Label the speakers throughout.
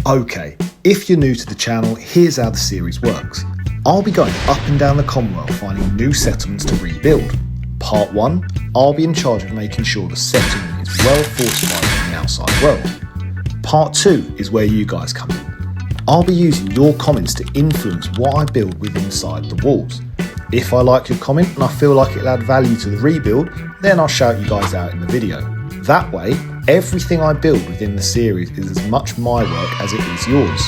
Speaker 1: Okay, if you're new to the channel, here's how the series works. I'll be going up and down the Commonwealth finding new settlements to rebuild. Part 1, I'll be in charge of making sure the settlement is well fortified from the outside world. Part 2 is where you guys come in. I'll be using your comments to influence what I build within inside the walls. If I like your comment and I feel like it'll add value to the rebuild, then I'll shout you guys out in the video. That way, everything I build within the series is as much my work as it is yours.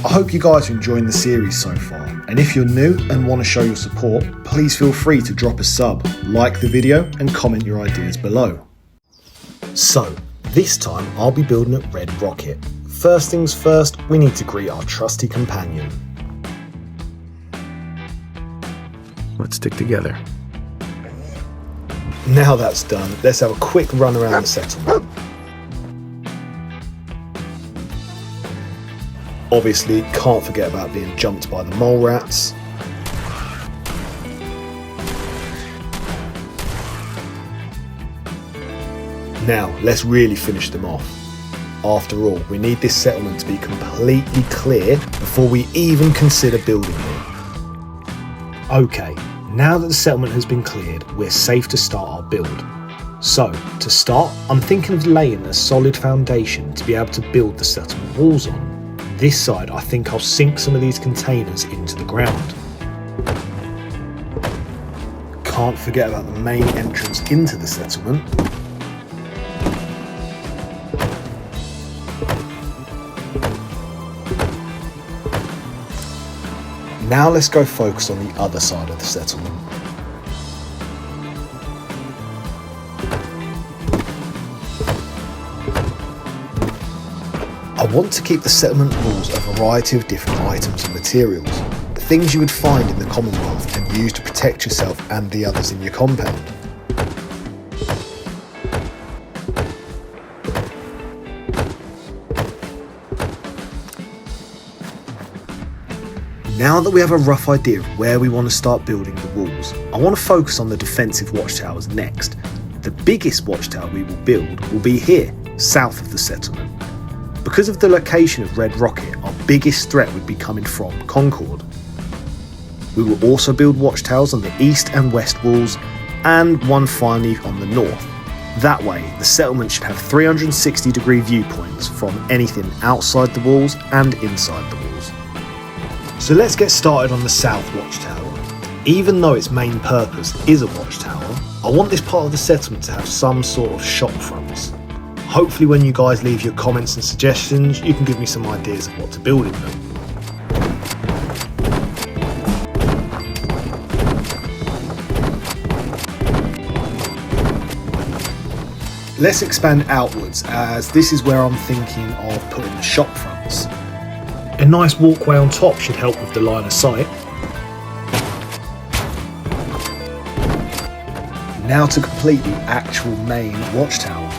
Speaker 1: I hope you guys are enjoying the series so far, and if you're new and want to show your support, please feel free to drop a sub, like the video and comment your ideas below. So, this time I'll be building at Red Rocket. First things first, we need to greet our trusty companion.
Speaker 2: Let's stick together.
Speaker 1: Now that's done, let's have a quick run around the settlement. Obviously, can't forget about being jumped by the mole rats. Now, let's really finish them off. After all, we need this settlement to be completely clear before we even consider building it. Okay, now that the settlement has been cleared, we're safe to start our build. So, to start, I'm thinking of laying a solid foundation to be able to build the settlement walls on. This side, I think I'll sink some of these containers into the ground. Can't forget about the main entrance into the settlement. Now let's go focus on the other side of the settlement. I want to keep the settlement walls a variety of different items and materials, things you would find in the Commonwealth and use to protect yourself and the others in your compound. Now that we have a rough idea of where we want to start building the walls, I want to focus on the defensive watchtowers next. The biggest watchtower we will build will be here, south of the settlement. Because of the location of Red Rocket, our biggest threat would be coming from Concord. We will also build watchtowers on the east and west walls, and one finally on the north. That way, the settlement should have 360-degree viewpoints from anything outside the walls and inside the walls. So let's get started on the south watchtower. Even though its main purpose is a watchtower, I want this part of the settlement to have some sort of shop fronts. Hopefully when you guys leave your comments and suggestions, you can give me some ideas of what to build in them. Let's expand outwards, as this is where I'm thinking of putting the shop fronts. A nice walkway on top should help with the line of sight. Now to complete the actual main watchtower.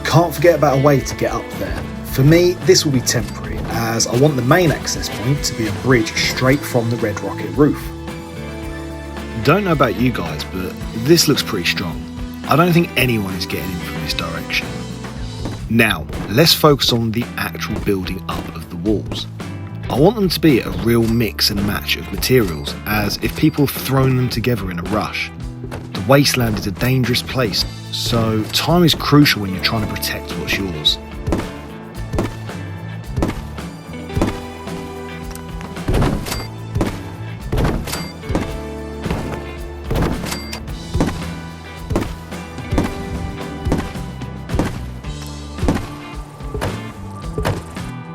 Speaker 1: Can't forget about a way to get up there. For me, this will be temporary, as I want the main access point to be a bridge straight from the Red Rocket roof. Don't know about you guys, but this looks pretty strong. I don't think anyone is getting in from this direction. Now, let's focus on the actual building up of the walls. I want them to be a real mix and match of materials, as if people have thrown them together in a rush. The wasteland is a dangerous place, so time is crucial when you're trying to protect what's yours.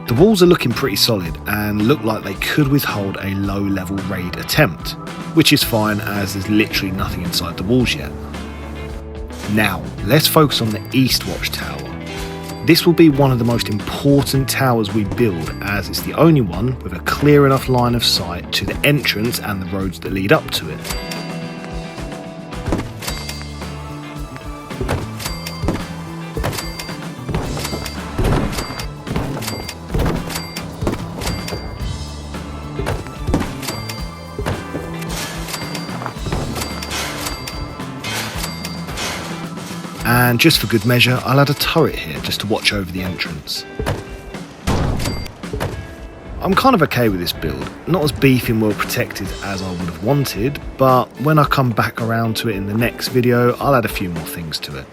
Speaker 1: The walls are looking pretty solid and look like they could withhold a low-level raid attempt, which is fine as there's literally nothing inside the walls yet. Now, let's focus on the East Watchtower. This will be one of the most important towers we build, as it's the only one with a clear enough line of sight to the entrance and the roads that lead up to it. And just for good measure, I'll add a turret here just to watch over the entrance. I'm kind of okay with this build, not as beefy and well protected as I would have wanted, but when I come back around to it in the next video, I'll add a few more things to it.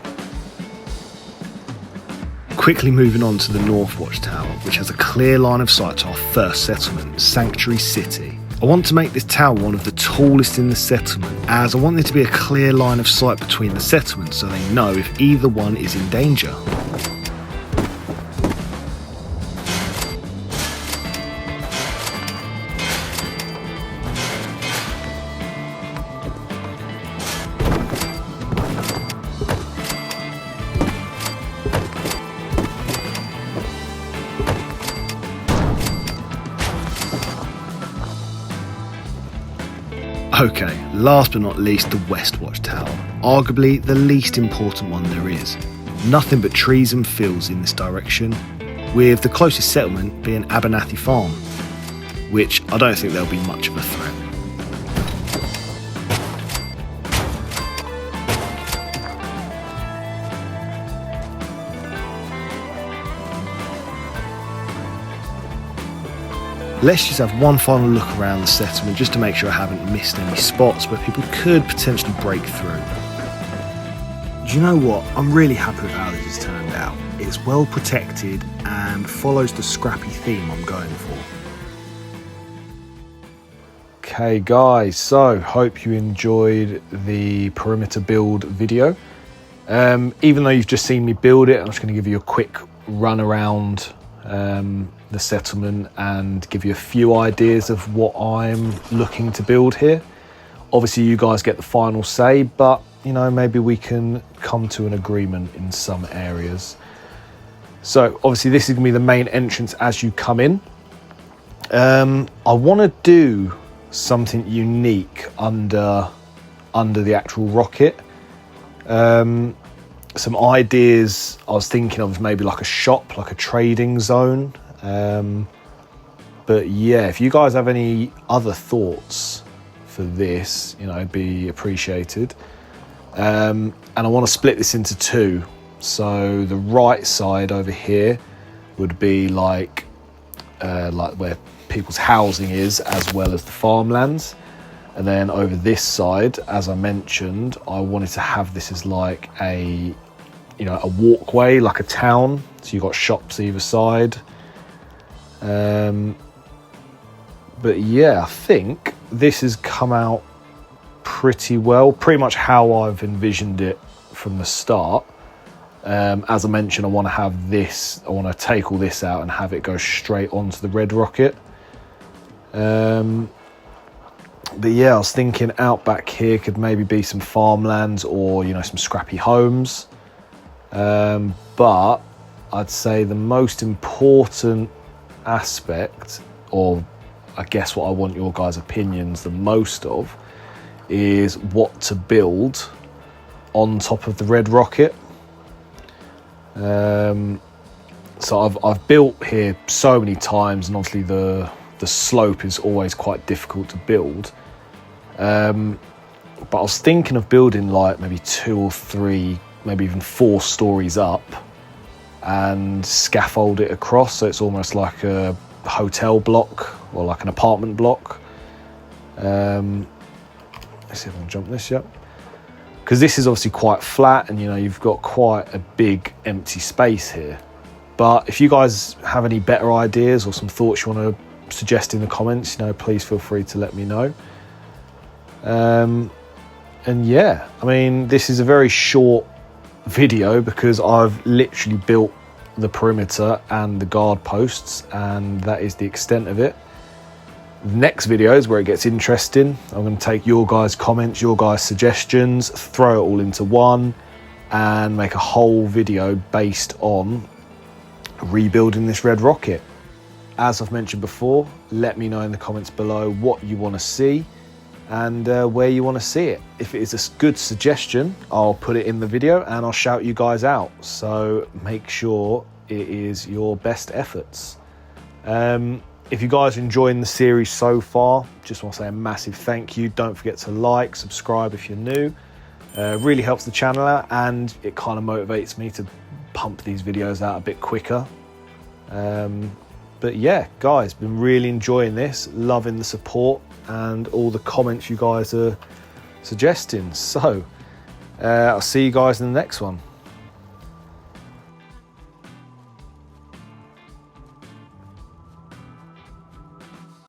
Speaker 1: Quickly moving on to the North Watchtower, which has a clear line of sight to our first settlement, Sanctuary City. I want to make this tower one of the tallest in the settlement, as I want there to be a clear line of sight between the settlements so they know if either one is in danger. Okay, last but not least, the West Watchtower, arguably the least important one there is. Nothing but trees and fields in this direction, with the closest settlement being Abernathy Farm, which I don't think there'll be much of a threat. Let's just have one final look around the settlement just to make sure I haven't missed any spots where people could potentially break through. Do you know what? I'm really happy with how this has turned out. It's well protected and follows the scrappy theme I'm going for. Okay guys, so hope you enjoyed the perimeter build video. Even though you've just seen me build it, I'm just going to give you a quick run around the settlement and give you a few ideas of what I'm looking to build here. Obviously you guys get the final say, but you know, maybe we can come to an agreement in some areas. So obviously this is going to be the main entrance as you come in. I want to do something unique under the actual rocket. Some ideas I was thinking of, maybe like a shop, like a trading zone. But yeah, if you guys have any other thoughts for this, you know, it'd be appreciated. And I want to split this into two. So the right side over here would be like where people's housing is, as well as the farmlands. And then over this side, as I mentioned, I wanted to have this as like a walkway, like a town. So you've got shops either side. But yeah, I think this has come out pretty well, pretty much how I've envisioned it from the start. As I mentioned, I want to have this, I want to take all this out and have it go straight onto the red rocket. But yeah, I was thinking out back here could maybe be some farmlands or, you know, some scrappy homes. But I'd say the most important aspect, or I guess what I want your guys' opinions the most of, is what to build on top of the red rocket. So I've built here so many times, and obviously the slope is always quite difficult to build. But I was thinking of building like maybe 2 or 3, maybe even 4 stories up, and scaffold it across, so it's almost like a hotel block or like an apartment block. Let's see if I can jump this, yep. Because this is obviously quite flat, and you know, you've got quite a big empty space here. But if you guys have any better ideas or some thoughts you want to suggest in the comments, you know, please feel free to let me know. And yeah, I mean, this is a very short video because I've literally built the perimeter and the guard posts, and that is the extent of it. The next video is where it gets interesting. I'm going to take your guys' comments, your guys' suggestions, throw it all into one, and make a whole video based on rebuilding this red rocket. As I've mentioned before, let me know in the comments below what you want to see and where you want to see it. If it is a good suggestion, I'll put it in the video and I'll shout you guys out. So make sure it is your best efforts. If you guys are enjoying the series so far, just want to say a massive thank you. Don't forget to like, subscribe if you're new. Really helps the channel out, and it kind of motivates me to pump these videos out a bit quicker. But yeah, guys, been really enjoying this, loving the support and all the comments you guys are suggesting. So I'll see you guys in the next one.